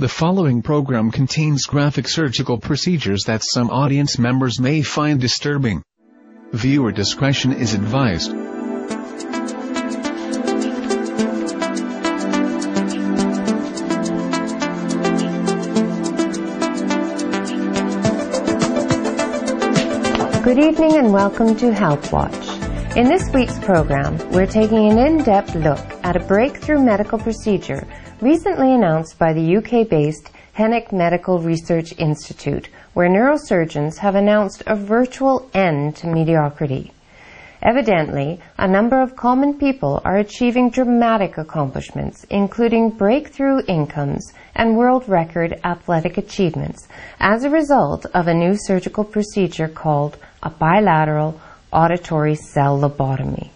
The following program contains graphic surgical procedures that some audience members may find disturbing. Viewer discretion is advised. Good evening and welcome to Health Watch. In this week's program, we're taking an in-depth look at a breakthrough medical procedure recently announced by the UK-based Hennick Medical Research Institute, where neurosurgeons have announced a virtual end to mediocrity. Evidently, a number of common people are achieving dramatic accomplishments, including breakthrough incomes and world record athletic achievements, as a result of a new surgical procedure called a bilateral auditory cell lobotomy.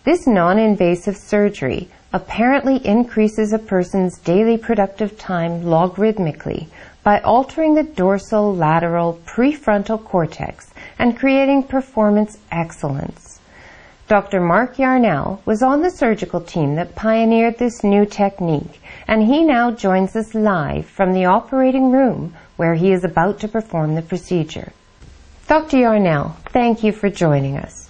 This non-invasive surgery apparently increases a person's daily productive time logarithmically by altering the dorsal lateral prefrontal cortex and creating performance excellence. Dr. Mark Yarnell was on the surgical team that pioneered this new technique, and he now joins us live from the operating room where he is about to perform the procedure. Dr. Yarnell, thank you for joining us.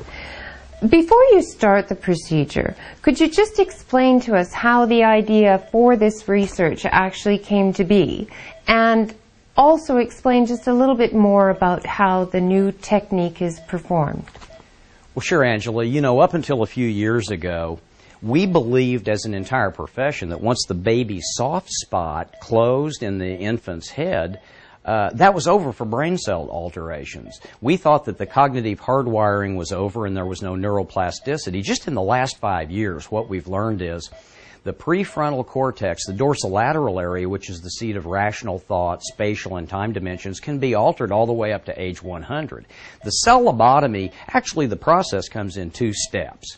Before you start the procedure, could you just explain to us how the idea for this research actually came to be, and also explain just a little bit more about how the new technique is performed? Well, sure, Angela. You know, up until a few years ago, we believed as an entire profession that once the baby's soft spot closed in the infant's head, that was over for brain cell alterations. We thought that the cognitive hardwiring was over and there was no neuroplasticity. Just in the last 5 years, what we've learned is the prefrontal cortex, the dorsolateral area, which is the seat of rational thought, spatial and time dimensions, can be altered all the way up to age 100. The cell lobotomy, actually the process comes in 2 steps.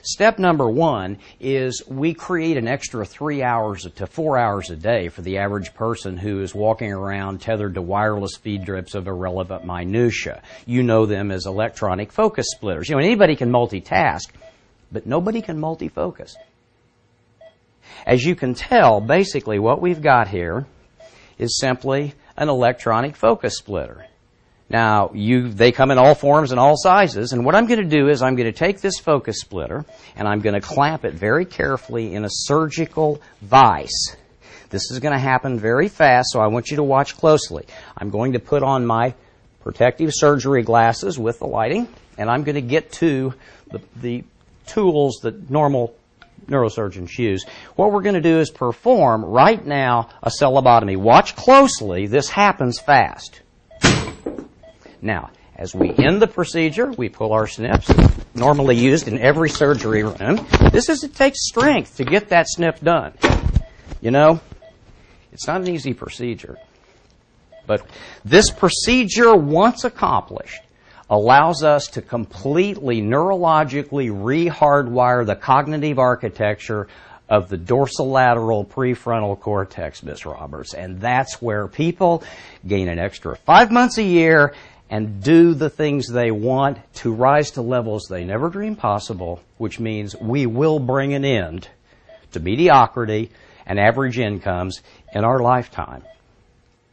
Step number 1 is we create an extra 3 hours to 4 hours a day for the average person who is walking around tethered to wireless feed drips of irrelevant minutia. You know them as electronic focus splitters. You know, anybody can multitask, but nobody can multifocus. As you can tell, basically what we've got here is simply an electronic focus splitter. Now, they come in all forms and all sizes, and what I'm going to do is I'm going to take this focus splitter and I'm going to clamp it very carefully in a surgical vise. This is going to happen very fast, so I want you to watch closely. I'm going to put on my protective surgery glasses with the lighting, and I'm going to get to the tools that normal neurosurgeons use. What we're going to do is perform right now a cell lobotomy. Watch closely. This happens fast. Now, as we end the procedure, we pull our snips, normally used in every surgery room. It takes strength to get that snip done. You know, it's not an easy procedure. But this procedure, once accomplished, allows us to completely neurologically re-hardwire the cognitive architecture of the dorsolateral prefrontal cortex, Miss Roberts. And that's where people gain an extra 5 months a year and do the things they want to rise to levels they never dreamed possible, which means we will bring an end to mediocrity and average incomes in our lifetime.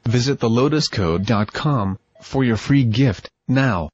Visit thelotuscode.com for your free gift now.